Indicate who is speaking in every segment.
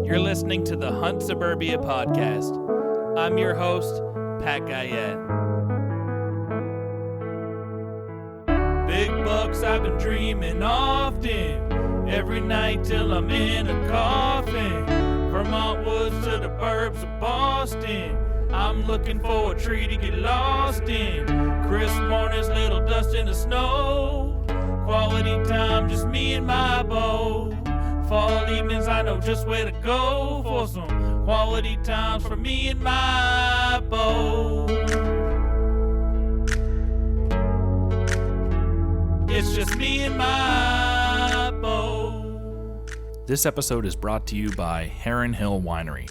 Speaker 1: You're listening to the Hunt Suburbia podcast. I'm your host, Pat Guyette. Big bucks I've been dreaming often, every night till I'm in a coffin. Vermont woods to the burbs of Boston, I'm looking for a tree to get lost in. Crisp mornings, little dust in the snow. Quality time, just me and my bow. Fall evenings, I know just where to go for some quality times for me and my bow. It's just me and my bow. This episode is brought to you by Heron Hill Winery.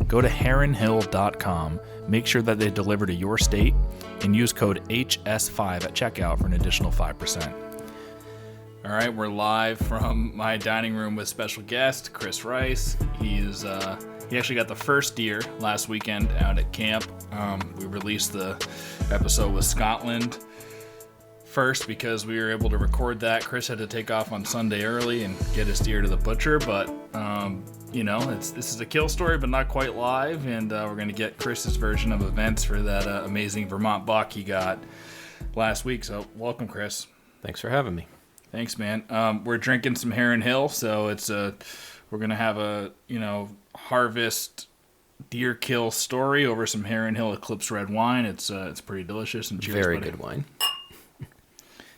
Speaker 1: Go to heronhill.com, make sure that they deliver to your state, and use code HS5 at checkout for an additional 5%. All right, we're live from my dining room with special guest, Chris Rice. He actually got the first deer last weekend out at camp. We released the episode with Scotland first because we were able to record that. Chris had to take off on Sunday early and get his deer to the butcher, but this is a kill story, but not quite live, and we're going to get Chris's version of events for that amazing Vermont buck he got last week. So welcome, Chris.
Speaker 2: Thanks for having me.
Speaker 1: Thanks, man. We're drinking some Heron Hill, so we're gonna have a harvest deer kill story over some Heron Hill Eclipse red wine. It's pretty delicious and cheers,
Speaker 2: very
Speaker 1: buddy.
Speaker 2: Good wine.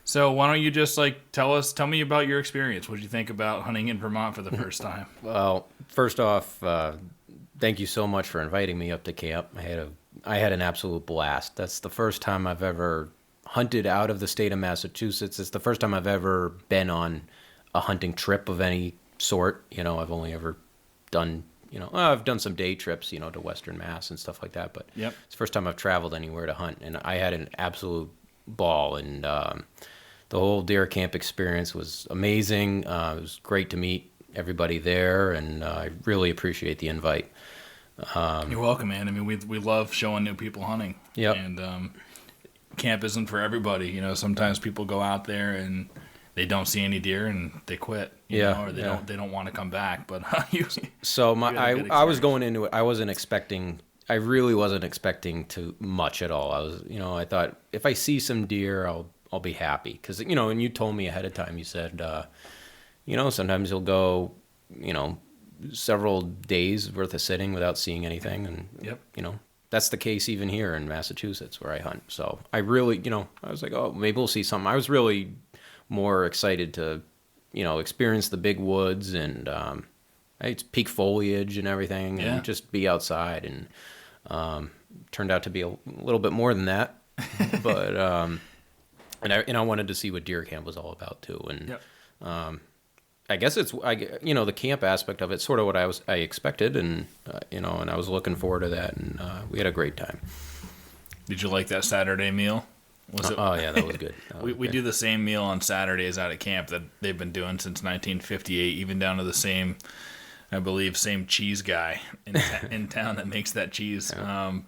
Speaker 1: So why don't you just tell me about your experience? What did you think about hunting in Vermont for the first time?
Speaker 2: Well, first off, thank you so much for inviting me up to camp. I had an absolute blast. That's the first time I've ever hunted out of the state of Massachusetts. It's the first time I've ever been on a hunting trip of any sort. I've only ever done, I've done some day trips, to Western Mass and stuff like that. But
Speaker 1: Yep.
Speaker 2: It's the first time I've traveled anywhere to hunt, and I had an absolute ball. And the whole deer camp experience was amazing. It was great to meet everybody there, and I really appreciate the invite.
Speaker 1: You're welcome, man. I mean, we love showing new people hunting.
Speaker 2: Yep.
Speaker 1: And camp isn't for everybody. Sometimes people go out there and they don't see any deer and they quit. Or they don't want to come back. But
Speaker 2: I was going into it. I really wasn't expecting too much at all. I thought if I see some deer, I'll be happy because and you told me ahead of time. You said sometimes you'll go several days worth of sitting without seeing anything, and
Speaker 1: yep.
Speaker 2: That's the case even here in Massachusetts where I hunt. So I really, I was like, oh, maybe we'll see something. I was really more excited to, experience the big woods and it's peak foliage and everything, and just be outside. And turned out to be a little bit more than that. But and I wanted to see what deer camp was all about too. And
Speaker 1: yep.
Speaker 2: I guess it's the camp aspect of it, sort of what I expected, and and I was looking forward to that, and we had a great time.
Speaker 1: Did you like that Saturday meal?
Speaker 2: Oh yeah, that was good.
Speaker 1: We do the same meal on Saturdays out at camp that they've been doing since 1958, even down to the same cheese guy in town that makes that cheese.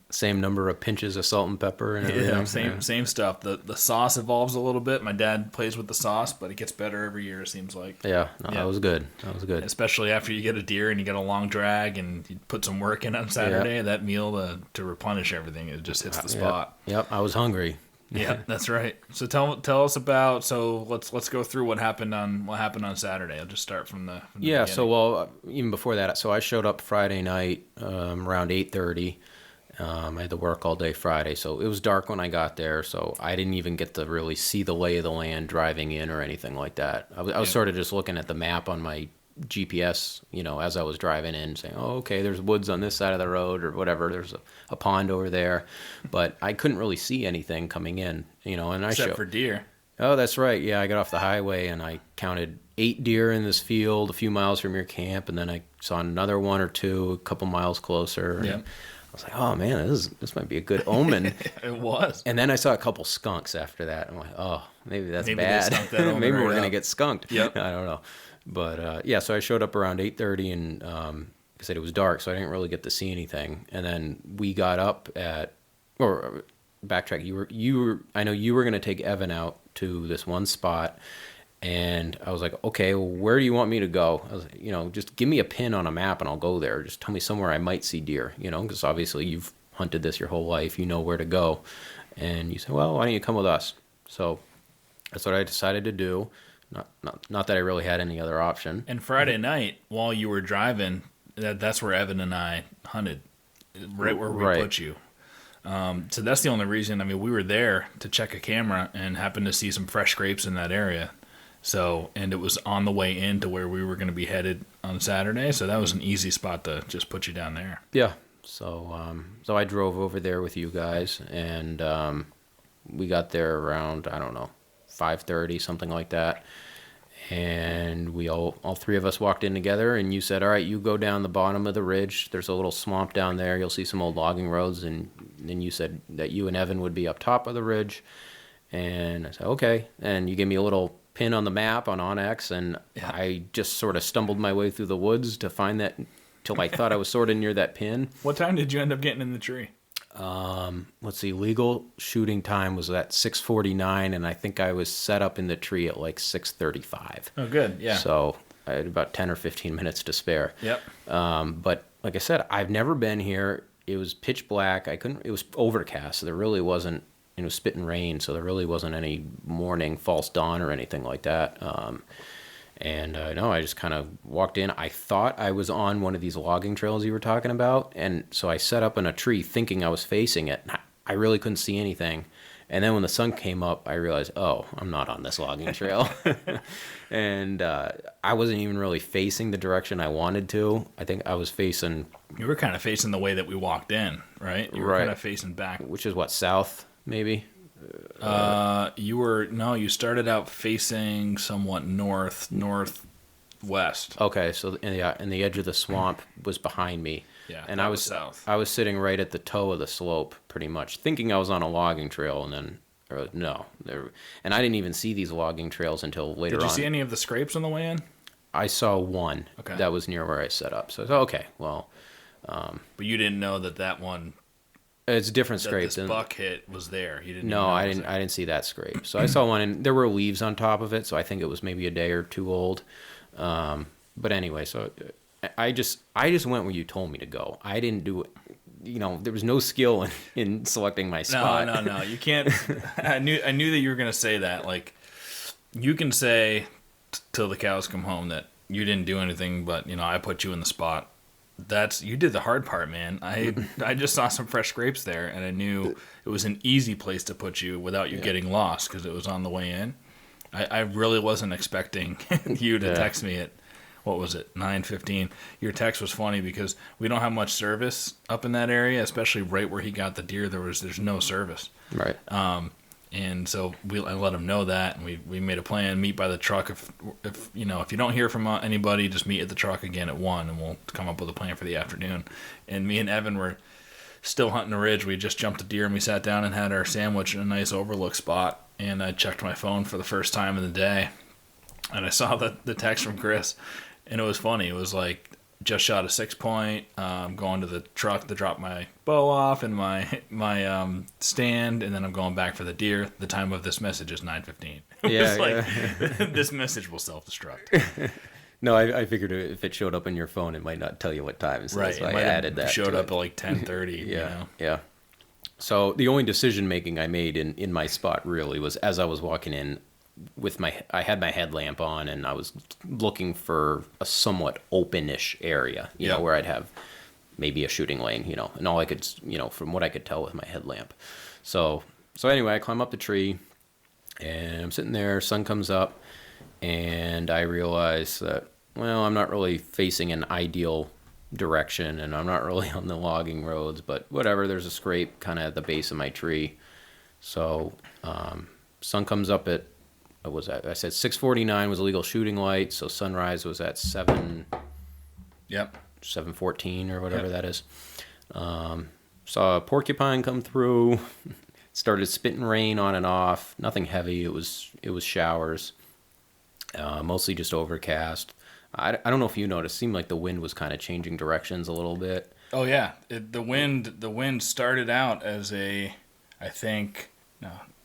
Speaker 2: Same number of pinches of salt and pepper and everything.
Speaker 1: Yeah, same stuff. The sauce evolves a little bit. My dad plays with the sauce, but it gets better every year, it seems like.
Speaker 2: That was good.
Speaker 1: Especially after you get a deer and you get a long drag and you put some work in on Saturday, that meal to replenish everything, it just hits the spot.
Speaker 2: Yep, I was hungry.
Speaker 1: Yeah, that's right. So tell us about. So let's go through what happened on Saturday. I'll just start from the beginning.
Speaker 2: So even before that, so I showed up Friday night around 8:30. I had to work all day Friday, so it was dark when I got there. So I didn't even get to really see the lay of the land driving in or anything like that. I was sort of just looking at the map on my GPS, as I was driving in, saying, oh, okay, there's woods on this side of the road or whatever. There's a pond over there. But I couldn't really see anything coming in, and
Speaker 1: Except for deer.
Speaker 2: Oh, that's right. Yeah, I got off the highway and I counted 8 deer in this field a few miles from your camp, and then I saw another 1 or 2 a couple miles closer.
Speaker 1: Yeah.
Speaker 2: I was like, oh, man, this might be a good omen.
Speaker 1: It was.
Speaker 2: And then I saw a couple skunks after that. I'm like, oh, maybe that's bad.
Speaker 1: Maybe
Speaker 2: we're going to get skunked.
Speaker 1: Yep.
Speaker 2: I don't know. But, so I showed up around 8:30, and like I said, it was dark, so I didn't really get to see anything. And then we got up backtrack, I know you were going to take Evan out to this one spot, And I was like, okay, well, where do you want me to go? I was like, just give me a pin on a map and I'll go there. Just tell me somewhere I might see deer, because obviously you've hunted this your whole life. You know where to go. And you said, well, why don't you come with us? So that's what I decided to do. Not that I really had any other option.
Speaker 1: And Friday night, while you were driving, that's where Evan and I hunted, right where we put you. So that's the only reason. I mean, we were there to check a camera and happened to see some fresh scrapes in that area. So, and it was on the way into where we were going to be headed on Saturday. So that was an easy spot to just put you down there.
Speaker 2: Yeah. So, so I drove over there with you guys, and we got there around, I don't know, 5:30, something like that. And we all three of us walked in together, and you said, all right, you go down the bottom of the ridge. There's a little swamp down there. You'll see some old logging roads. And then you said that you and Evan would be up top of the ridge. And I said, okay. And you gave me a little pin on the map on Onyx, and I just sort of stumbled my way through the woods to find that till I thought I was sort of near that pin.
Speaker 1: What time did you end up getting in the tree?
Speaker 2: Let's see, legal shooting time was at 6:49, and I think I was set up in the tree at like 6:35.
Speaker 1: Oh, good, yeah.
Speaker 2: So I had about 10 or 15 minutes to spare.
Speaker 1: Yep.
Speaker 2: But like I said, I've never been here. It was pitch black. It was overcast, so there really wasn't, it was spitting rain, so there really wasn't any morning, false dawn or anything like that. No, I just kind of walked in. I thought I was on one of these logging trails you were talking about, and so I set up in a tree thinking I was facing it. I really couldn't see anything. And then when the sun came up, I realized, oh, I'm not on this logging trail. And I wasn't even really facing the direction I wanted to. I think I was facing...
Speaker 1: You were kind of facing the way that we walked in, right? You were kind of facing back.
Speaker 2: Which is what, south, maybe?
Speaker 1: You started out facing somewhat northwest.
Speaker 2: Okay, so and the edge of the swamp was behind me.
Speaker 1: Yeah,
Speaker 2: and I was
Speaker 1: south.
Speaker 2: I was sitting right at the toe of the slope, pretty much, thinking I was on a logging trail, and then and I didn't even see these logging trails until later on.
Speaker 1: Did you see any of the scrapes on the way in?
Speaker 2: I saw one.
Speaker 1: Okay.
Speaker 2: That was near where I set up. So I thought, okay, well.
Speaker 1: But you didn't know that one.
Speaker 2: It's different scrape.
Speaker 1: This buck hit was there. You didn't.
Speaker 2: No, I didn't. I didn't see that scrape. So I saw one, and there were leaves on top of it. So I think it was maybe a day or two old. But anyway, so I just went where you told me to go. I didn't do it. There was no skill in selecting my spot.
Speaker 1: No. You can't. I knew that you were gonna say that. Like, you can say till the cows come home that you didn't do anything, but I put you in the spot. You did the hard part, man. I just saw some fresh scrapes there, and I knew it was an easy place to put you without you getting lost because it was on the way in. I really wasn't expecting you to text me at, what was it, 9:15. Your text was funny because we don't have much service up in that area, especially right where he got the deer. There's no service.
Speaker 2: Right.
Speaker 1: And so I let him know that, and we made a plan, meet by the truck. If you don't hear from anybody, just meet at the truck again at 1, and we'll come up with a plan for the afternoon. And me and Evan were still hunting a ridge. We just jumped a deer, and we sat down and had our sandwich in a nice overlook spot. And I checked my phone for the first time in the day, and I saw the text from Chris, and it was funny. It was like, just shot a 6-point. Going to the truck to drop my bow off and my stand, and then I'm going back for the deer. The time of this message is 9:15. This message will self-destruct.
Speaker 2: No, I figured if it showed up on your phone, it might not tell you what time. So
Speaker 1: right,
Speaker 2: so I added that.
Speaker 1: Showed up at like 10:30.
Speaker 2: Yeah. So the only decision making I made in my spot really was as I was walking in. I had my headlamp on, and I was looking for a somewhat openish area, where I'd have maybe a shooting lane, and all I could, from what I could tell with my headlamp. So anyway, I climb up the tree, and I'm sitting there, sun comes up, and I realize that, well, I'm not really facing an ideal direction, and I'm not really on the logging roads, but whatever, there's a scrape kind of at the base of my tree. So sun comes up at, I said 6:49 was a legal shooting light, so sunrise was at 7:14 or whatever that is. Saw a porcupine come through. Started spitting rain on and off. Nothing heavy. It was showers. Mostly just overcast. I don't know if you noticed. It seemed like the wind was kind of changing directions a little bit.
Speaker 1: Oh yeah, the wind started out as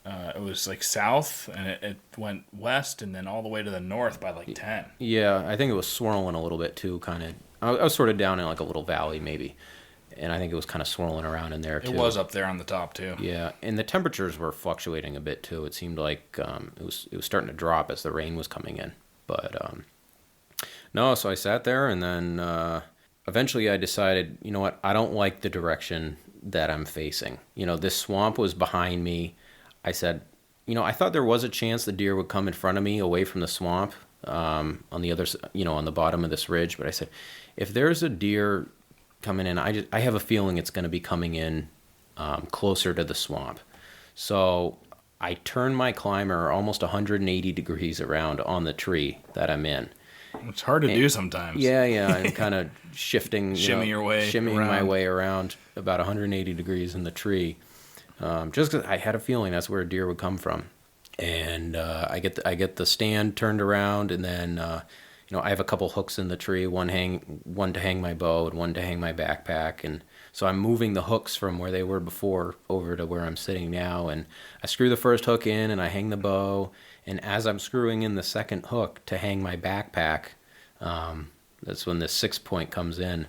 Speaker 1: it was like south, and it went west, and then all the way to the north by like 10.
Speaker 2: Yeah, I think it was swirling a little bit too, kind of. I was sort of down in like a little valley maybe, and I think it was kind of swirling around in there too.
Speaker 1: It was up there on the top too.
Speaker 2: Yeah, and the temperatures were fluctuating a bit too. It seemed like it was starting to drop as the rain was coming in. But no, so I sat there, and then eventually I decided, you know what? I don't like the direction that I'm facing. You know, this swamp was behind me. I said, you know, I thought there was a chance the deer would come in front of me away from the swamp on the other, you know, on the bottom of this ridge. But I said, if there's a deer coming in, I have a feeling it's going to be coming in closer to the swamp. So I turned my climber almost 180 degrees around on the tree that I'm in.
Speaker 1: It's hard to do sometimes.
Speaker 2: Yeah, I'm kind of shifting, shimmying my way around about 180 degrees in the tree, just because I had a feeling that's where a deer would come from. And I get the stand turned around, and then you know, I have a couple hooks in the tree, one to hang my bow and one to hang my backpack, and so I'm moving the hooks from where they were before over to where I'm sitting now, and I screw the first hook in and I hang the bow. And as I'm screwing in the second hook to hang my backpack, that's when the 6-point comes in,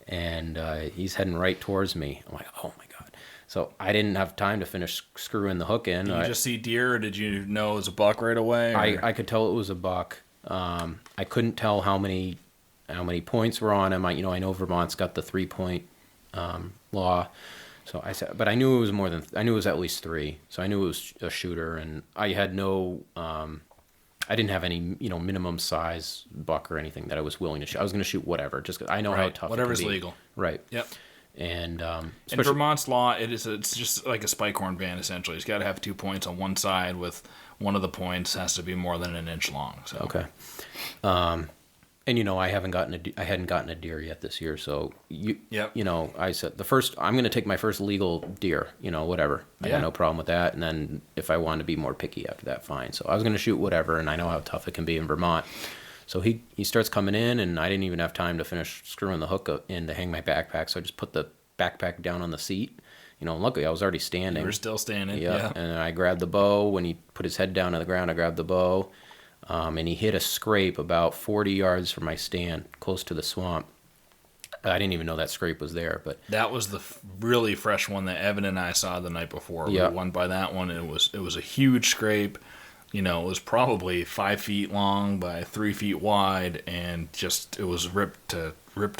Speaker 2: and he's heading right towards me. I'm like, oh my God. So I didn't have time to finish screwing the hook in.
Speaker 1: Did you just see deer, or did you know it was a buck right away?
Speaker 2: I could tell it was a buck. I couldn't tell how many points were on him. I know Vermont's got the 3-point law. So I said, but I knew it was I knew it was at least 3. So I knew it was a shooter, and I had no, I didn't have any, minimum size buck or anything that I was willing to shoot. I was going to shoot whatever, just 'cause I know how tough
Speaker 1: whatever's
Speaker 2: it can be.
Speaker 1: legal.
Speaker 2: Right.
Speaker 1: Yep.
Speaker 2: And
Speaker 1: in Vermont's law, it's just like a spike horn band essentially. It's got to have 2 points on one side, with one of the points has to be more than an inch long. So
Speaker 2: okay. And I hadn't gotten a deer yet this year, so I said I'm going to take my first legal deer, whatever. I got no problem with that. And then if I want to be more picky after that, fine. So I was going to shoot whatever, and I know how tough it can be in Vermont. So he starts coming in, and I didn't even have time to finish screwing the hook in to hang my backpack. So I just put the backpack down on the seat. Luckily I was already standing.
Speaker 1: You were still standing.
Speaker 2: Yeah. And I grabbed the bow. When he put his head down on the ground, I grabbed the bow. And he hit a scrape about 40 yards from my stand, close to the swamp. I didn't even know that scrape was there, but
Speaker 1: that was the really fresh one that Evan and I saw the night before.
Speaker 2: Yeah.
Speaker 1: We won by that one. It was a huge scrape. It was probably 5 feet long by 3 feet wide, and it was ripped to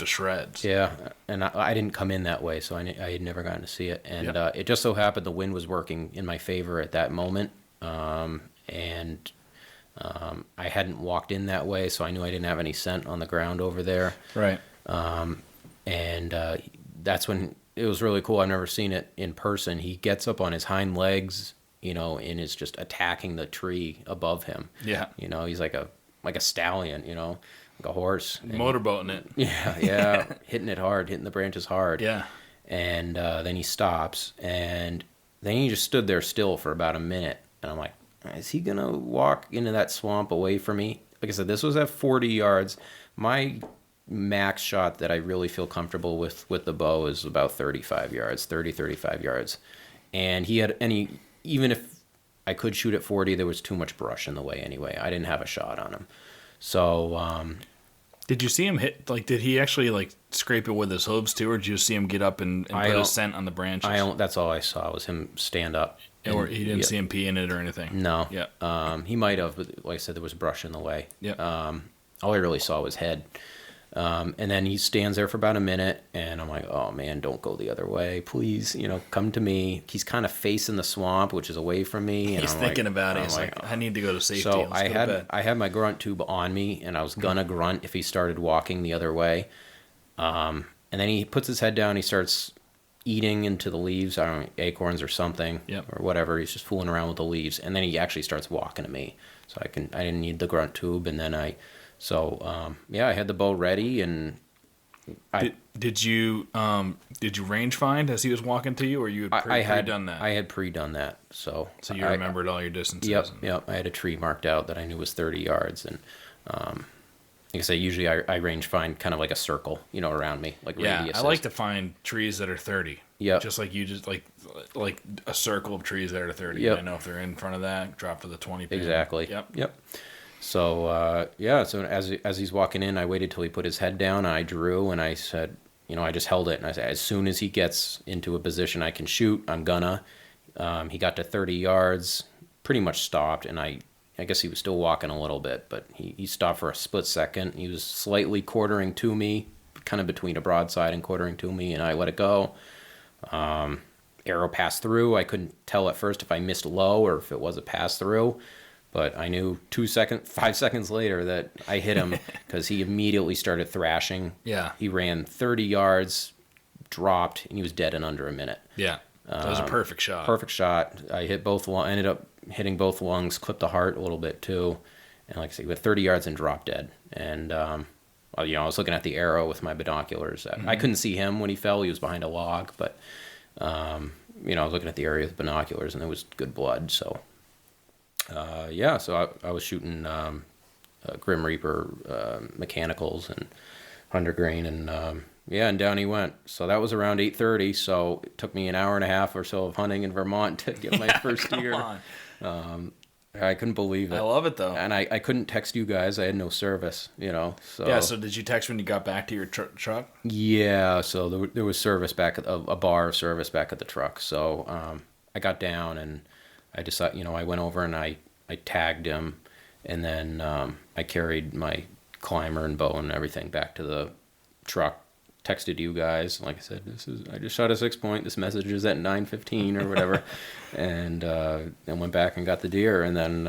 Speaker 1: shreds.
Speaker 2: Yeah, and I didn't come in that way, so I had never gotten to see it. And it just so happened the wind was working in my favor at that moment, and I hadn't walked in that way, so I knew I didn't have any scent on the ground over there.
Speaker 1: Right.
Speaker 2: And that's when it was really cool. I've never seen it in person. He gets up on his hind legs, and is just attacking the tree above him.
Speaker 1: Yeah.
Speaker 2: He's like a stallion, like a horse.
Speaker 1: Motorboating it.
Speaker 2: Yeah. Hitting it hard, hitting the branches hard.
Speaker 1: Yeah.
Speaker 2: And then he stops, and then he just stood there still for about a minute. And I'm like, is he going to walk into that swamp away from me? Like I said, this was at 40 yards. My max shot that I really feel comfortable with the bow is about 35 yards. And even if I could shoot at 40, there was too much brush in the way anyway. I didn't have a shot on him. So
Speaker 1: did you see him hit, did he actually scrape it with his hooves too, or did you see him get up and put his scent on the branches?
Speaker 2: That's all I saw was him stand up.
Speaker 1: Or he didn't see him pee in it or anything?
Speaker 2: No.
Speaker 1: Yeah.
Speaker 2: He might have, but like I said, there was brush in the way.
Speaker 1: Yeah.
Speaker 2: All I really saw was head. And then he stands there for about a minute, and I'm like, oh man, don't go the other way, please. Come to me. He's kind of facing the swamp, which is away from me. And
Speaker 1: He's thinking about it. He's like, I need to go to safety.
Speaker 2: So I had my grunt tube on me, and I was gonna grunt if he started walking the other way. And then he puts his head down. He starts eating into the leaves, I don't know, acorns or something, or whatever. He's just fooling around with the leaves, and then he actually starts walking at me. So I didn't need the grunt tube, and then I had the bow ready, and
Speaker 1: did you range find as he was walking to you, or you had pre-done that?
Speaker 2: I had pre-done that, so
Speaker 1: you remembered all your distances.
Speaker 2: Yep. I had a tree marked out that I knew was 30 yards, and Like I say, usually I range find kind of like a circle, around me, like
Speaker 1: Yeah,
Speaker 2: radius.
Speaker 1: I like to find trees that are 30.
Speaker 2: Yep.
Speaker 1: Just like you just like a circle of trees that are 30.
Speaker 2: Yep.
Speaker 1: I know if they're in front of that, drop for the 20 pin.
Speaker 2: Exactly.
Speaker 1: Yep.
Speaker 2: So, so as he's walking in, I waited till he put his head down, and I drew, and I said, I just held it, and I said, as soon as he gets into a position I can shoot, I'm gonna. He got to 30 yards, pretty much stopped, and I guess he was still walking a little bit, but he stopped for a split second. He was slightly quartering to me, kind of between a broadside and quartering to me, and I let it go. Arrow passed through. I couldn't tell at first if I missed low or if it was a pass through, but I knew 5 seconds later that I hit him because he immediately started thrashing.
Speaker 1: Yeah.
Speaker 2: He ran 30 yards, dropped, and he was dead in under a minute.
Speaker 1: Yeah. That was a perfect shot.
Speaker 2: Perfect shot. I hit ended up hitting both lungs, clipped the heart a little bit too. And like I said, with 30 yards and dropped dead. And, I was looking at the arrow with my binoculars. I couldn't see him when he fell. He was behind a log, but, I was looking at the area with binoculars and there was good blood. So, so I was shooting, Grim Reaper, mechanicals and Hunter-Grain and, and down he went. So that was around 8:30. So it took me an hour and a half or so of hunting in Vermont to get my first deer. I couldn't believe it.
Speaker 1: I love it though.
Speaker 2: And I couldn't text you guys. I had no service, So
Speaker 1: yeah. So did you text when you got back to your truck?
Speaker 2: Yeah. So there was service back at a bar of service back at the truck. So I got down and I decided, I went over and I tagged him, and then I carried my climber and bow and everything back to the truck. Texted you guys, like I said, I just shot a 6-point. This message is at 9:15 or whatever, and then went back and got the deer, and then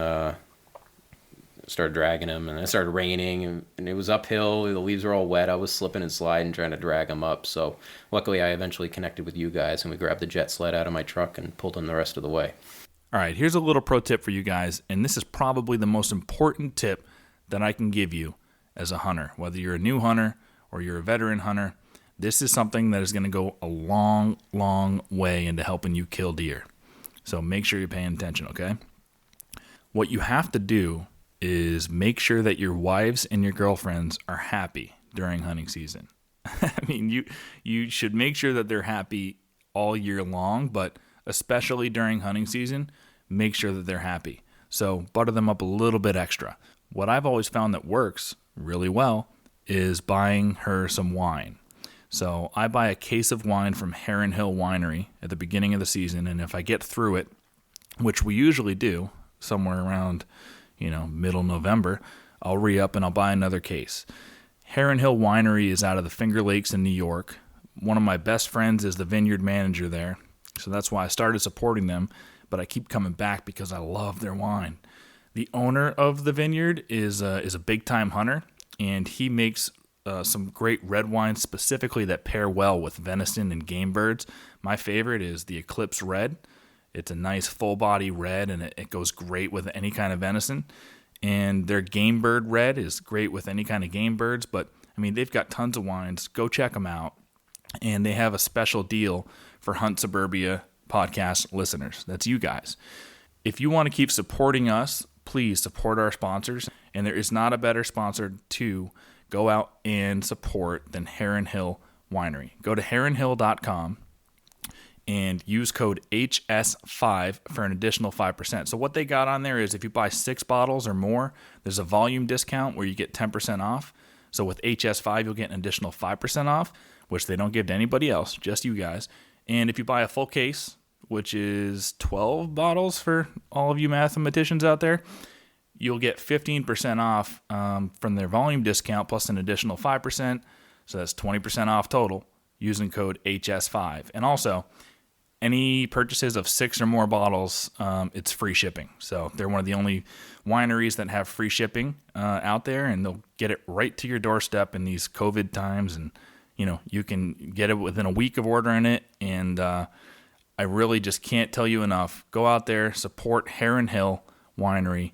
Speaker 2: started dragging him, and it started raining, and it was uphill. The leaves were all wet. I was slipping and sliding trying to drag him up. So luckily, I eventually connected with you guys, and we grabbed the jet sled out of my truck and pulled him the rest of the way.
Speaker 1: All right, here's a little pro tip for you guys, and this is probably the most important tip that I can give you as a hunter, whether you're a new hunter or you're a veteran hunter. This is something that is going to go a long, long way into helping you kill deer. So make sure you're paying attention, okay? What you have to do is make sure that your wives and your girlfriends are happy during hunting season. I mean, you should make sure that they're happy all year long, but especially during hunting season, make sure that they're happy. So butter them up a little bit extra. What I've always found that works really well is buying her some wine. So I buy a case of wine from Heron Hill Winery at the beginning of the season, and if I get through it, which we usually do, somewhere around, middle November, I'll re-up and I'll buy another case. Heron Hill Winery is out of the Finger Lakes in New York. One of my best friends is the vineyard manager there, so that's why I started supporting them, but I keep coming back because I love their wine. The owner of the vineyard is a big-time hunter, and he makes some great red wines specifically that pair well with venison and game birds. My favorite is the Eclipse Red. It's a nice full body red, and it goes great with any kind of venison. And their game bird red is great with any kind of game birds. But I mean, they've got tons of wines. Go check them out. And they have a special deal for Hunt Suburbia podcast listeners. That's you guys. If you want to keep supporting us, please support our sponsors. And there is not a better sponsor to go out and support than Heron Hill Winery. Go to heronhill.com and use code HS5 for an additional 5%. So what they got on there is if you buy 6 bottles or more, there's a volume discount where you get 10% off. So with HS5, you'll get an additional 5% off, which they don't give to anybody else, just you guys. And if you buy a full case, which is 12 bottles for all of you mathematicians out there, you'll get 15% off from their volume discount plus an additional 5%. So that's 20% off total using code HS5. And also, any purchases of 6 or more bottles, it's free shipping. So they're one of the only wineries that have free shipping out there, and they'll get it right to your doorstep in these COVID times. And, you can get it within a week of ordering it. And I really just can't tell you enough. Go out there, support Heron Hill Winery.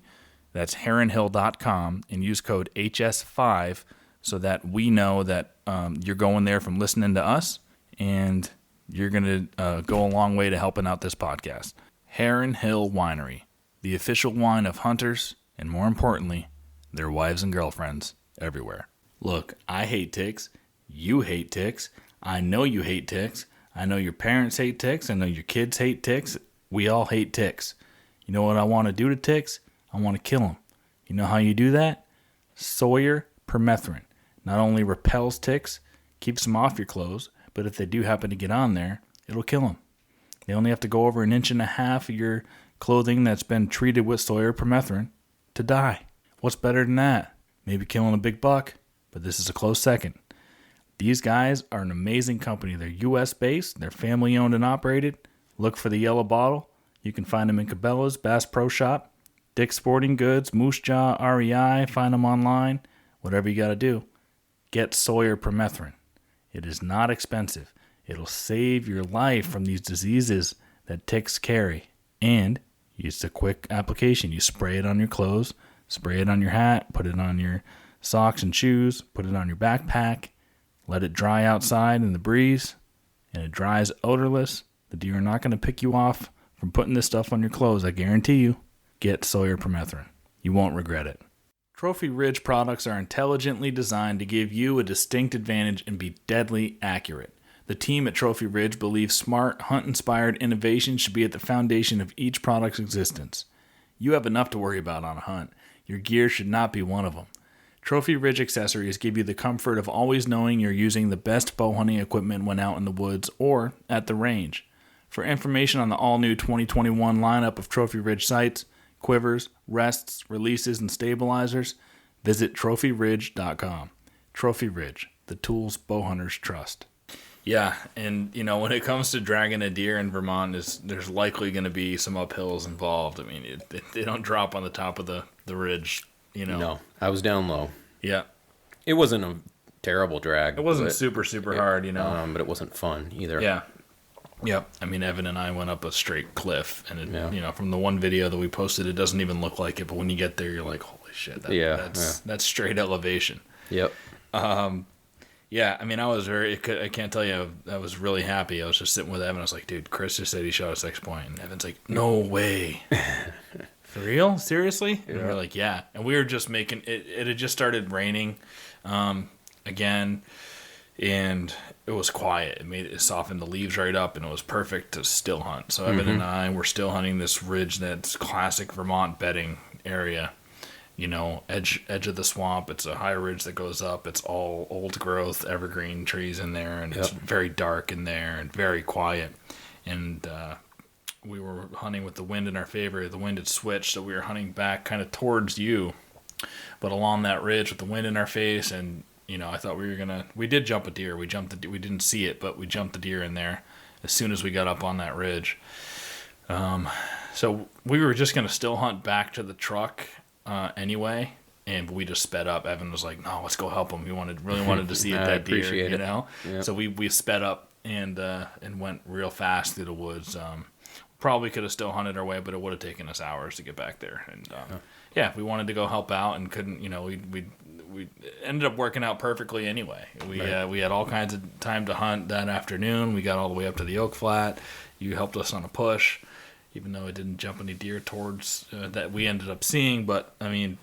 Speaker 1: That's heronhill.com, and use code HS5 so that we know that you're going there from listening to us, and you're going to go a long way to helping out this podcast. Heron Hill Winery, the official wine of hunters, and more importantly, their wives and girlfriends. everywhere. Look, I hate ticks. You hate ticks. I know you hate ticks. I know your parents hate ticks. I know your kids hate ticks. We all hate ticks. You know what I want to do to ticks? I want to kill them. You know how you do that? Sawyer permethrin. Not only repels ticks, keeps them off your clothes, but if they do happen to get on there, it'll kill them. They only have to go over 1.5 inches of your clothing that's been treated with Sawyer permethrin to die. What's better than that? Maybe killing a big buck, but this is a close second. These guys are an amazing company. They're U.S. based. They're family owned and operated. Look for the yellow bottle. You can find them in Cabela's, Bass Pro Shop, Dick's Sporting Goods, Moose Jaw, REI. Find them online. Whatever you got to do. Get Sawyer permethrin. It is not expensive. It'll save your life from these diseases that ticks carry. And it's a quick application. You spray it on your clothes, spray it on your hat, put it on your socks and shoes, put it on your backpack, let it dry outside in the breeze, and it dries odorless. The deer are not going to pick you off from putting this stuff on your clothes, I guarantee you. Get Sawyer permethrin. You won't regret it. Trophy Ridge products are intelligently designed to give you a distinct advantage and be deadly accurate. The team at Trophy Ridge believes smart, hunt-inspired innovation should be at the foundation of each product's existence. You have enough to worry about on a hunt. Your gear should not be one of them. Trophy Ridge accessories give you the comfort of always knowing you're using the best bow hunting equipment when out in the woods or at the range. For information on the all-new 2021 lineup of Trophy Ridge sights, quivers, rests, releases, and stabilizers, visit trophyridge.com. Trophy Ridge, the tools bow hunters trust. Yeah, and when it comes to dragging a deer in Vermont, there's likely going to be some uphills involved. I mean, they don't drop on the top of the ridge,
Speaker 2: No, I was down low.
Speaker 1: Yeah.
Speaker 2: It wasn't a terrible drag.
Speaker 1: It wasn't super hard,
Speaker 2: but it wasn't fun either.
Speaker 1: Yeah. Yep. I mean, Evan and I went up a straight cliff, and from the one video that we posted, it doesn't even look like it, but when you get there, you're like, holy shit, that's straight elevation.
Speaker 2: Yep.
Speaker 1: Yeah, I mean, I can't tell you, I was really happy. I was just sitting with Evan. I was like, dude, Chris just said he shot a 6 point. And Evan's like, no way. For real? Seriously? Yeah. And we're like, yeah. And we were just making, it had just started raining again, and it was quiet. It softened the leaves right up, and it was perfect to still hunt. So Evan and I were still hunting this ridge that's classic Vermont bedding area. Edge of the swamp. It's a high ridge that goes up. It's all old growth, evergreen trees in there, and It's very dark in there and very quiet. And we were hunting with the wind in our favor. The wind had switched, so we were hunting back kind of towards you, but along that ridge with the wind in our face. And I thought we did jump a deer. We didn't see it, but we jumped the deer in there as soon as we got up on that ridge. So we were just gonna still hunt back to the truck. Anyway, and we just sped up. Evan was like, "No, let's go help him." We really wanted to see that deer,
Speaker 2: Yep.
Speaker 1: So we sped up and went real fast through the woods. Probably could have still hunted our way, but it would have taken us hours to get back there. And we wanted to go help out and couldn't. We ended up working out perfectly anyway. We had all kinds of time to hunt that afternoon. We got all the way up to the Oak Flat. You helped us on a push. Even though it didn't jump any deer towards that we ended up seeing, but I mean,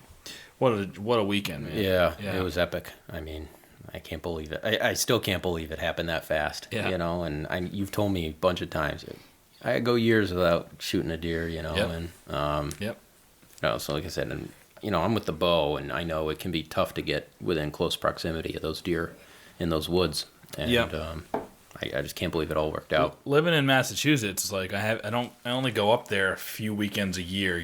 Speaker 1: what a weekend, man!
Speaker 2: Yeah, it was epic. I mean, I can't believe it. I still can't believe it happened that fast.
Speaker 1: Yeah.
Speaker 2: And you've told me a bunch of times. I go years without shooting a deer.
Speaker 1: Yep.
Speaker 2: And so like I said, and I'm with the bow, and I know it can be tough to get within close proximity of those deer in those woods. And I just can't believe it all worked out.
Speaker 1: Living in Massachusetts, like I only go up there a few weekends a year,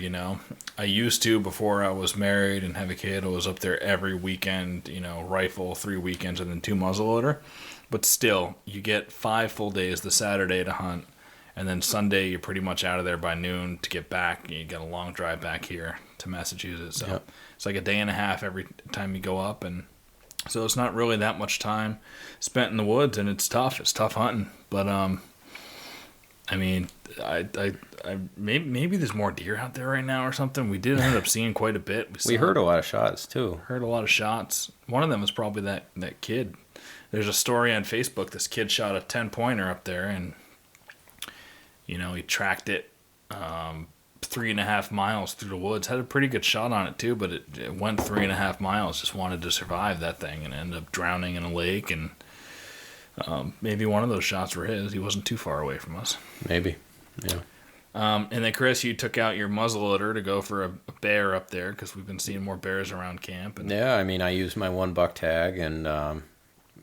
Speaker 1: I used to before I was married and have a kid. I was up there every weekend, rifle 3 weekends and then 2 muzzleloader. But still, you get 5 full days the Saturday to hunt, and then Sunday you're pretty much out of there by noon to get back. You got a long drive back here to Massachusetts. So It's like a day and a half every time you go up, and so it's not really that much time spent in the woods, and it's tough. It's tough hunting. But I mean, I maybe there's more deer out there right now or something. We did end up seeing quite a bit.
Speaker 2: We heard a lot of shots too.
Speaker 1: Heard a lot of shots. One of them was probably that kid. There's a story on Facebook. This kid shot a 10-pointer up there, and he tracked it 3.5 miles through the woods. Had a pretty good shot on it too, but it went 3.5 miles. Just wanted to survive that thing and ended up drowning in a lake. And maybe one of those shots were his. He wasn't too far away from us.
Speaker 2: Maybe, yeah.
Speaker 1: And then Chris, you took out your muzzleloader to go for a bear up there because we've been seeing more bears around camp. And
Speaker 2: yeah, I mean, I used my 1 buck tag, and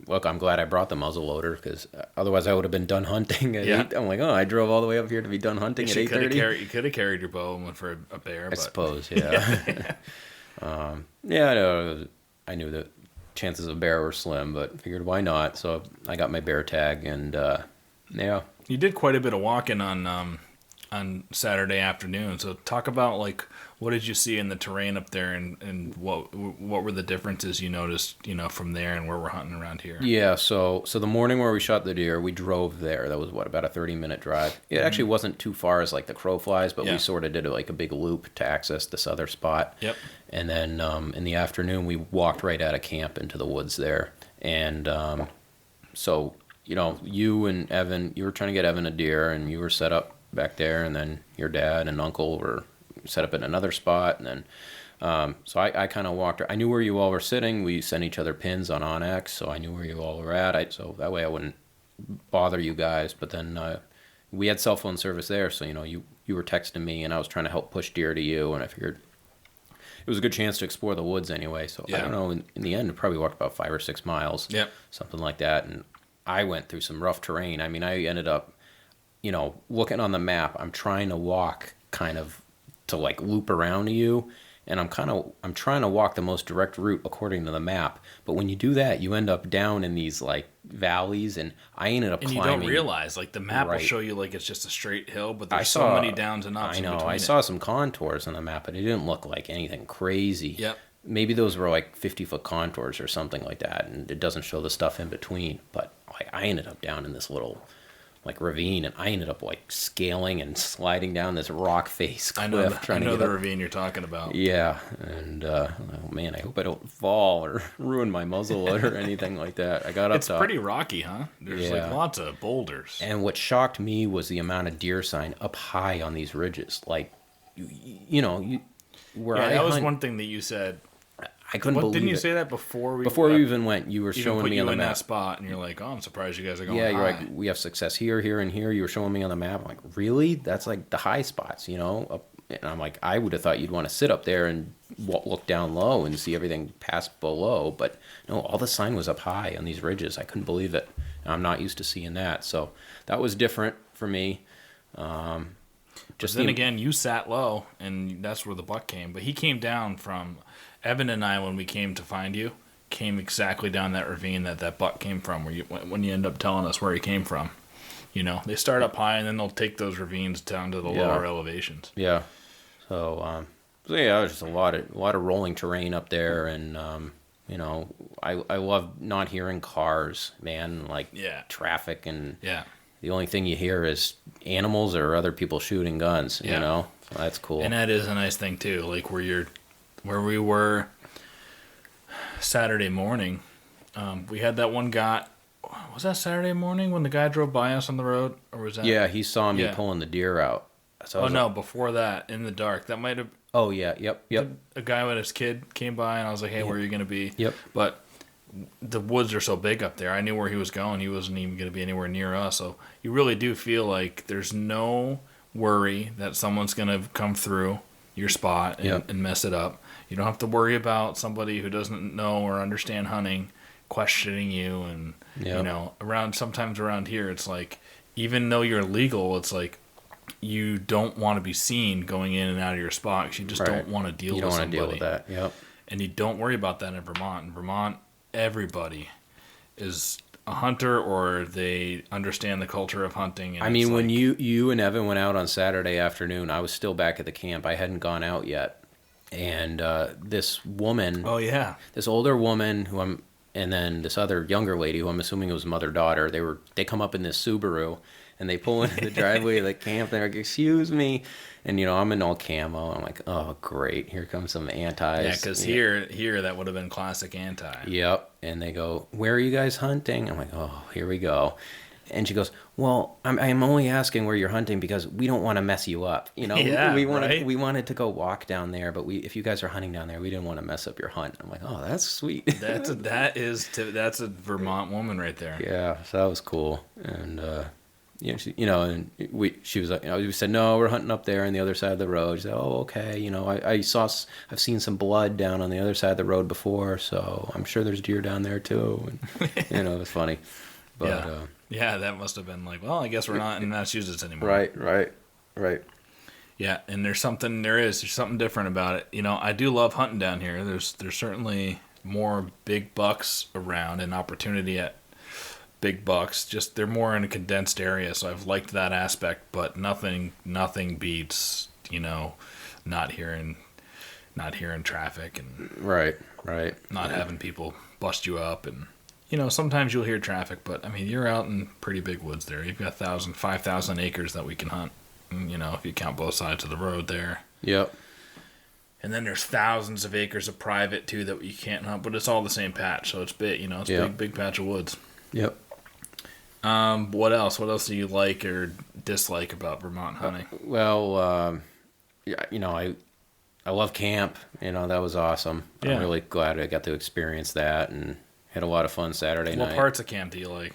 Speaker 2: look, I'm glad I brought the muzzleloader because otherwise I would have been done hunting at 8. I'm like, oh, I drove all the way up here to be done hunting at 8:30.
Speaker 1: You could have carried your bow and went for a bear.
Speaker 2: I suppose, yeah. Yeah, I knew that chances of bear were slim, but figured why not? So I got my bear tag, and yeah.
Speaker 1: You did quite a bit of walking on Saturday afternoon. So talk about like what did you see in the terrain up there, and what were the differences you noticed, from there and where we're hunting around here?
Speaker 2: Yeah, so the morning where we shot the deer, we drove there. That was about a 30-minute drive. It actually wasn't too far as like the crow flies, but we sort of did like a big loop to access this other spot.
Speaker 1: Yep.
Speaker 2: And then in the afternoon, we walked right out of camp into the woods there. And so, you and Evan, you were trying to get Evan a deer, and you were set up back there, and then your dad and uncle were set up in another spot, and then so I kind of walked. I knew where you all were sitting. We sent each other pins on Onyx, so I knew where you all were at. So that way I wouldn't bother you guys. But then we had cell phone service there, so you were texting me, and I was trying to help push deer to you, and I figured it was a good chance to explore the woods anyway. So I don't know. In the end, I probably walked about 5 or 6 miles, something like that, and I went through some rough terrain. I mean, I ended up, looking on the map. I'm trying to walk kind of to like loop around to you, and I'm trying to walk the most direct route according to the map, but when you do that, you end up down in these like valleys, and I ended up climbing.
Speaker 1: You don't realize, like, the map will show you like it's just a straight hill, but there's so many downs and ups.
Speaker 2: I know, I saw some contours on the map, but it didn't look like anything crazy.
Speaker 1: Yep.
Speaker 2: Maybe those were like 50-foot contours or something like that, and it doesn't show the stuff in between, but like I ended up down in this little like ravine, and I ended up like scaling and sliding down this rock face cliff.
Speaker 1: I know the ravine you're talking about.
Speaker 2: Yeah, and oh man, I hope I don't fall or ruin my muzzle or anything like that. I got up.
Speaker 1: It's pretty rocky, huh? There's like lots of boulders.
Speaker 2: And what shocked me was the amount of deer sign up high on these ridges. Like, where
Speaker 1: that was one thing that you said.
Speaker 2: I couldn't believe it.
Speaker 1: Didn't you say that before we
Speaker 2: even went? You were showing me on the map.
Speaker 1: That spot, and you're like, "Oh, I'm surprised you guys are going."
Speaker 2: Yeah,
Speaker 1: high.
Speaker 2: You're like, "We have success here, here, and here." You were showing me on the map. I'm like, "Really? That's like the high spots, And I'm like, I would have thought you'd want to sit up there and look down low and see everything past below, but no, all the sign was up high on these ridges. I couldn't believe it. I'm not used to seeing that, so that was different for me.
Speaker 1: Again, you sat low, and that's where the buck came. But he came down from Evan and I, when we came to find you, came exactly down that ravine that buck came from. When you end up telling us where he came from, they start up high, and then they'll take those ravines down to the lower elevations.
Speaker 2: Yeah. So yeah, it was just a lot of rolling terrain up there, and I love not hearing cars, man. Like traffic and the only thing you hear is animals or other people shooting guns, So that's cool.
Speaker 1: And that is a nice thing too. Like where we were Saturday morning, we had that one guy. Was that Saturday morning when the guy drove by us on the road, or was that?
Speaker 2: Yeah, he saw me pulling the deer out. So
Speaker 1: before that, in the dark. That might have.
Speaker 2: Oh yeah, yep.
Speaker 1: A guy with his kid came by, and I was like, "Hey, where are you going to be?"
Speaker 2: Yep.
Speaker 1: But the woods are so big up there. I knew where he was going. He wasn't even going to be anywhere near us. So you really do feel like there's no worry that someone's going to come through your spot and mess it up. You don't have to worry about somebody who doesn't know or understand hunting questioning you. And sometimes around here, it's like, even though you're legal, it's like you don't want to be seen going in and out of your spot because you just don't want to deal with somebody. You don't want to deal with that. Yep. And you don't worry about that in Vermont. In Vermont, everybody is a hunter, or they understand the culture of hunting. And
Speaker 2: I mean, when you and Evan went out on Saturday afternoon, I was still back at the camp. I hadn't gone out yet. And this woman, this older woman and then this other younger lady who I'm assuming was mother-daughter, they come up in this Subaru, and they pull into the driveway of the camp. They're like, "Excuse me," and I'm in all camo. I'm like, "Oh, great! Here comes some antis."
Speaker 1: Yeah, because here that would have been classic anti.
Speaker 2: Yep. And they go, "Where are you guys hunting?" I'm like, "Oh, here we go." And she goes, well, I'm only asking where you're hunting because we don't want to mess you up. You know,
Speaker 1: Yeah,
Speaker 2: we wanted
Speaker 1: right?
Speaker 2: we wanted to go walk down there, but if you guys are hunting down there, we didn't want to mess up your hunt. I'm like, oh, that's sweet.
Speaker 1: That's a Vermont woman right there.
Speaker 2: Yeah, so that was cool. And she was like, we said, no, we're hunting up there on the other side of the road. She said, oh, okay. You know, I've seen some blood down on the other side of the road before, so I'm sure there's deer down there too. And, it was funny. But,
Speaker 1: yeah, that must have been like, well, I guess we're not in Massachusetts anymore.
Speaker 2: Right.
Speaker 1: Yeah, and there's something different about it. You know, I do love hunting down here. There's certainly more big bucks around and opportunity at big bucks. Just they're more in a condensed area, so I've liked that aspect. But nothing beats, you know, not hearing traffic and
Speaker 2: right,
Speaker 1: not having people bust you up. And you know, sometimes you'll hear traffic, but I mean, you're out in pretty big woods there. You've got 5,000 acres that we can hunt. You know, if you count both sides of the road there.
Speaker 2: Yep.
Speaker 1: And then there's thousands of acres of private too that you can't hunt, but it's all the same patch, so it's big. You know, it's big patch of woods.
Speaker 2: Yep.
Speaker 1: What else? What else do you like or dislike about Vermont hunting?
Speaker 2: You know, I love camp. You know, that was awesome.
Speaker 1: Yeah.
Speaker 2: I'm really glad I got to experience that and had a lot of fun Saturday night.
Speaker 1: What parts of camp do you like?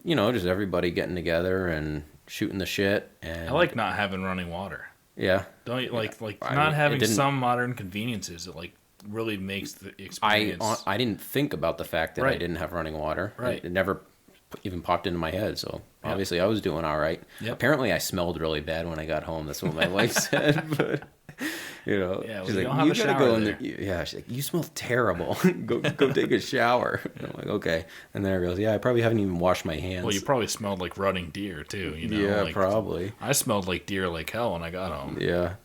Speaker 2: You know, just everybody getting together and shooting the shit. And
Speaker 1: I like not having running water.
Speaker 2: Yeah.
Speaker 1: Don't you like not having some modern conveniences? It like really makes the experience.
Speaker 2: I didn't think about the fact that I didn't have running water.
Speaker 1: Right.
Speaker 2: It never even popped into my head. So obviously I was doing all right.
Speaker 1: Yep.
Speaker 2: Apparently I smelled really bad when I got home. That's what my wife said. But you know, she's like,
Speaker 1: you gotta go in there.
Speaker 2: Yeah, she's like, you smell terrible. go take a shower. And I'm like, okay. And then I realized, I probably haven't even washed my hands.
Speaker 1: Well, you probably smelled like rutting deer too. You know,
Speaker 2: yeah,
Speaker 1: like,
Speaker 2: probably.
Speaker 1: I smelled like deer like hell when I got home.
Speaker 2: Yeah.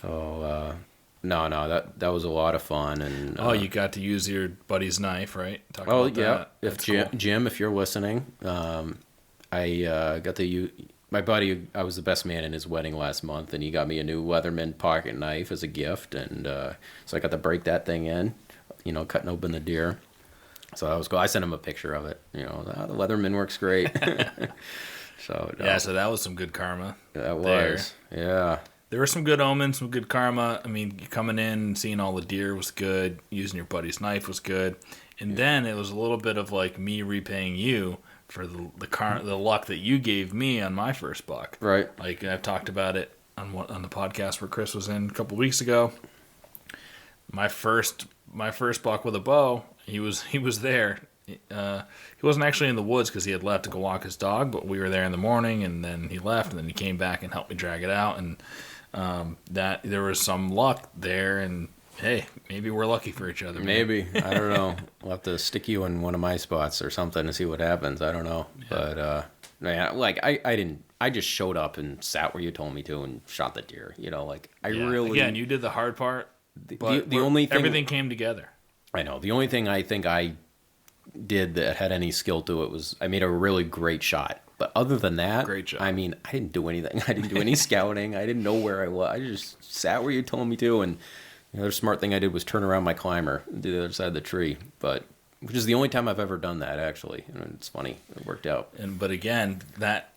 Speaker 2: So no, that was a lot of fun. And
Speaker 1: you got to use your buddy's knife, right?
Speaker 2: Talk about that. If Jim, if you're listening, I got to use. My buddy, I was the best man in his wedding last month, and he got me a new Leatherman pocket knife as a gift, and so I got to break that thing in, you know, cutting open the deer. So that was cool. I sent him a picture of it. You know, the Leatherman works great. So
Speaker 1: that was some good karma.
Speaker 2: That was, yeah.
Speaker 1: There were some good omens, some good karma. I mean, coming in and seeing all the deer was good. Using your buddy's knife was good, and then it was a little bit of like me repaying you for the luck that you gave me on my first buck.
Speaker 2: Right.
Speaker 1: Like I've talked about it on the podcast where Chris was in a couple weeks ago. My first buck with a bow, he was there. He wasn't actually in the woods because he had left to go walk his dog, but we were there in the morning, and then he left, and then he came back and helped me drag it out, and that there was some luck there, and hey, maybe we're lucky for each other.
Speaker 2: Maybe. I don't know. We'll have to stick you in one of my spots or something to see what happens. I don't know. Yeah. But, like, I just showed up and sat where you told me to and shot the deer. You know, like,
Speaker 1: Again, you did the hard part, but
Speaker 2: the only thing...
Speaker 1: Everything came together.
Speaker 2: I know. The only thing I think I did that had any skill to it was I made a really great shot. But other than that,
Speaker 1: great job.
Speaker 2: I mean, I didn't do anything. I didn't do any scouting. I didn't know where I was. I just sat where you told me to, and the other smart thing I did was turn around my climber to the other side of the tree, which is the only time I've ever done that, actually. And it's funny. It worked out.
Speaker 1: But again, that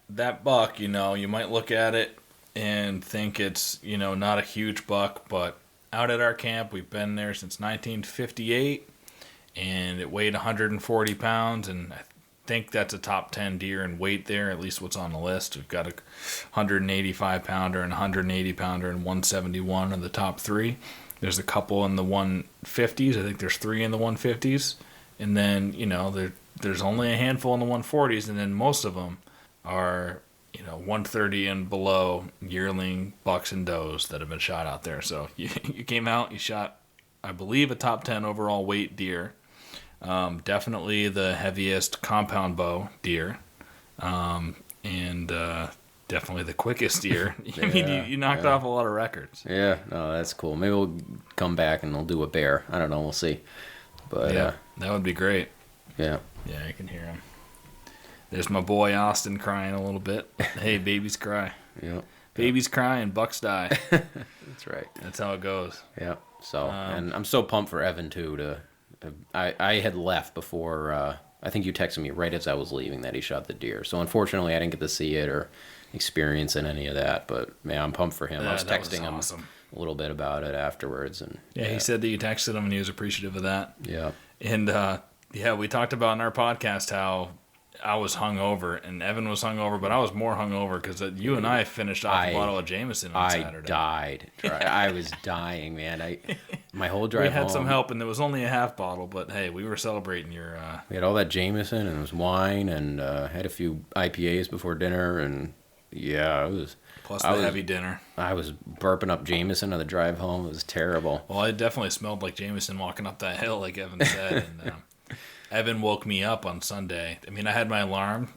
Speaker 1: buck, you know, you might look at it and think it's, you know, not a huge buck, but out at our camp, we've been there since 1958, and it weighed 140 pounds, and I think that's a top 10 deer in weight there, at least what's on the list. We've got a 185 pounder and 180 pounder and 171 are the top three. There's a couple in the 150s. I think there's 3 in the 150s. And then, you know, there's only a handful in the 140s, and then most of them are, you know, 130 and below yearling bucks and does that have been shot out there. So you came out, you shot, I believe, a top 10 overall weight deer. Definitely the heaviest compound bow deer. And definitely the quickest deer. I mean, you knocked off a lot of records.
Speaker 2: Yeah, no, that's cool. Maybe we'll come back and we'll do a bear. I don't know. We'll see. But
Speaker 1: that would be great.
Speaker 2: Yeah.
Speaker 1: Yeah, I can hear him. There's my boy Austin crying a little bit. Hey, babies cry.
Speaker 2: Yeah.
Speaker 1: Babies cry and bucks die.
Speaker 2: That's right.
Speaker 1: That's how it goes.
Speaker 2: Yeah. So, and I'm so pumped for Evan too. I had left before I think you texted me right as I was leaving that he shot the deer. So unfortunately, I didn't get to see it or experience any of that. But man, I'm pumped for him. I was texting him a little bit about it afterwards, and
Speaker 1: he said that you texted him and he was appreciative of that.
Speaker 2: Yeah,
Speaker 1: and we talked about in our podcast how I was hungover and Evan was hungover, but I was more hungover because you and I finished off a bottle of Jameson on Saturday.
Speaker 2: I died. I was dying, man. My whole drive home.
Speaker 1: We had some help, and there was only a half bottle, but hey, we were celebrating your...
Speaker 2: We had all that Jameson, and it was wine, and had a few IPAs before dinner, and yeah, it was...
Speaker 1: Plus the heavy dinner.
Speaker 2: I was burping up Jameson on the drive home. It was terrible.
Speaker 1: Well, it definitely smelled like Jameson walking up that hill, like Evan said, and... Evan woke me up on Sunday. I mean, I had my alarm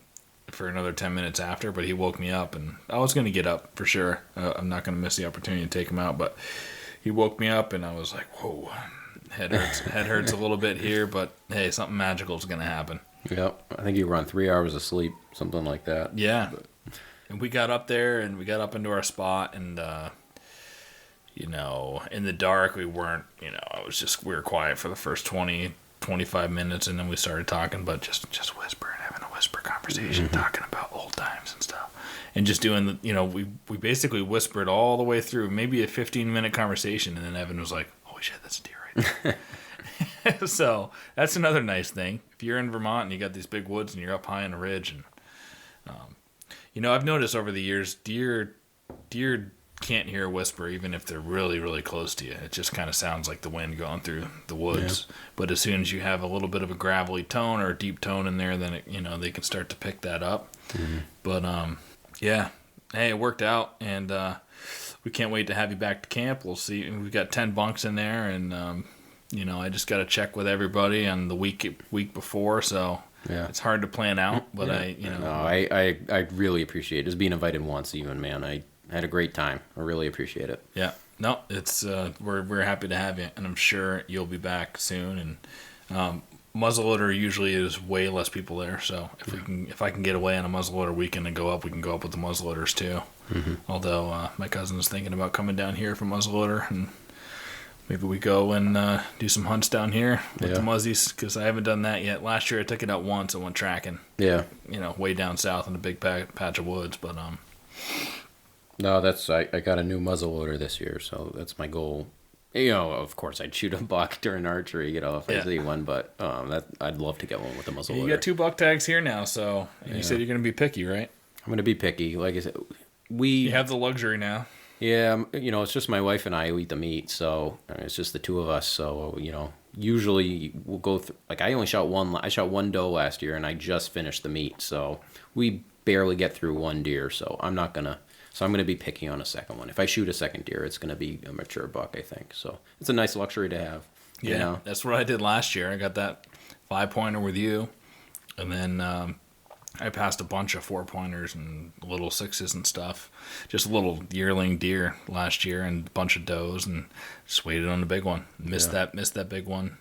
Speaker 1: for another 10 minutes after, but he woke me up, and I was going to get up for sure. I'm not going to miss the opportunity to take him out, but he woke me up, and I was like, whoa, head hurts a little bit here, but hey, something magical is going to happen.
Speaker 2: Yep. I think you were on 3 hours of sleep, something like that.
Speaker 1: Yeah. And we got up there, and we got up into our spot, and, in the dark, we weren't, we were quiet for the first 25 minutes, and then we started talking, but just whispering, having a whisper conversation, talking about old times and stuff, and just doing we basically whispered all the way through, maybe a 15-minute conversation, and then Evan was like, holy shit, that's a deer right there. So that's another nice thing. If you're in Vermont and you got these big woods and you're up high on a ridge, and I've noticed over the years, deer can't hear a whisper even if they're really, really close to you. It just kind of sounds like the wind going through the woods. Yeah. But as soon as you have a little bit of a gravelly tone or a deep tone in there, then they can start to pick that up. Mm-hmm. But hey, it worked out, and we can't wait to have you back to camp. We'll see. We've got 10 bunks in there, and I just got to check with everybody on the week before, so yeah, it's hard to plan out. But
Speaker 2: I really appreciate it. Just being invited once, even, man. I had a great time. I really appreciate it.
Speaker 1: Yeah. No, it's we're happy to have you, and I'm sure you'll be back soon. And muzzleloader usually is way less people there, so if I can get away on a muzzleloader weekend and go up, we can go up with the muzzleloaders too. Mm-hmm. Although my cousin's thinking about coming down here for muzzleloader, and maybe we go and do some hunts down here with the muzzies, because I haven't done that yet. Last year I took it out once. I went tracking. Yeah. Way down south in a big patch of woods, but
Speaker 2: No, I got a new muzzleloader this year, so that's my goal. Of course, I'd shoot a buck during archery, if I see one, but I'd love to get one with a muzzleloader.
Speaker 1: You got 2 buck tags here now, so you said you're going to be picky, right?
Speaker 2: I'm going to be picky. Like I said,
Speaker 1: you have the luxury now.
Speaker 2: Yeah, it's just my wife and I who eat the meat, so it's just the two of us. So usually we'll go through. Like I shot one doe last year, and I just finished the meat, so we barely get through one deer. So I'm going to be picky on a second one. If I shoot a second deer, it's going to be a mature buck, I think. So it's a nice luxury to have.
Speaker 1: Yeah, that's what I did last year. I got that 5-pointer with you, and then I passed a bunch of 4-pointers and little 6s and stuff. Just a little yearling deer last year and a bunch of does, and just waited on the big one. Missed that big one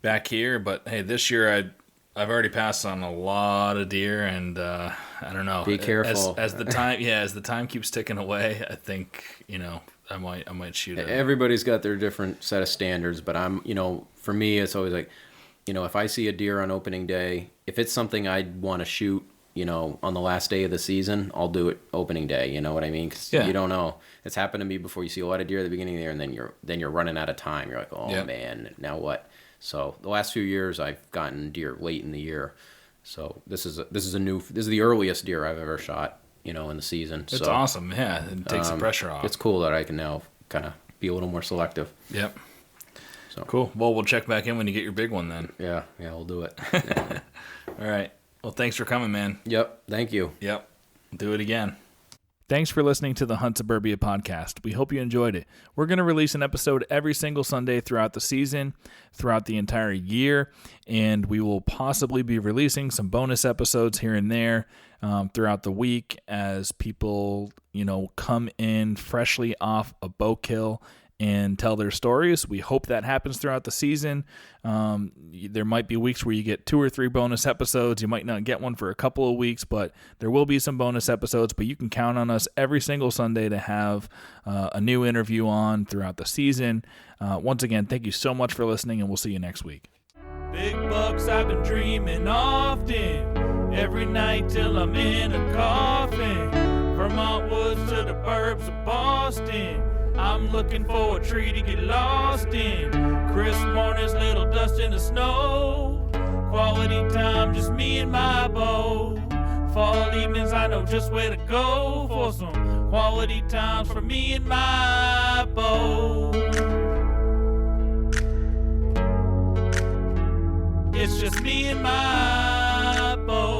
Speaker 1: back here. But hey, this year I've already passed on a lot of deer, and I don't know.
Speaker 2: Be careful
Speaker 1: as the time keeps ticking away. I think I might shoot it.
Speaker 2: Everybody's got their different set of standards, but for me, it's always like, if I see a deer on opening day, if it's something I'd want to shoot, on the last day of the season, I'll do it opening day. You know what I mean? 'Cause you don't know. It's happened to me before. You see a lot of deer at the beginning of the year, and then you're running out of time. You're like, oh man, now what? So the last few years, I've gotten deer late in the year. So this is the earliest deer I've ever shot, in the season.
Speaker 1: It's awesome. Yeah, it takes the pressure off.
Speaker 2: It's cool that I can now kind of be a little more selective.
Speaker 1: Yep. So cool. Well, we'll check back in when you get your big one then.
Speaker 2: Yeah, we'll do it.
Speaker 1: All right. Well, thanks for coming, man.
Speaker 2: Yep. Thank you.
Speaker 1: Yep. Do it again. Thanks for listening to the Hunt Suburbia podcast. We hope you enjoyed it. We're going to release an episode every single Sunday throughout the season, throughout the entire year, and we will possibly be releasing some bonus episodes here and there throughout the week as people, come in freshly off a bow kill and tell their stories. We hope that happens throughout the season. There might be weeks where you get 2 or 3 bonus episodes. You might not get one for a couple of weeks, but there will be some bonus episodes. But you can count on us every single Sunday to have a new interview on throughout the season. Once again, thank you so much for listening, and we'll see you next week. Big bucks I've been dreaming often, every night till I'm in a coffin. Vermont woods to the burbs of Boston, I'm looking for a tree to get lost in. Crisp mornings, little dust in the snow, quality time, just me and my bow. Fall evenings, I know just where to go for some quality times for me and my bow. It's just me and my bow.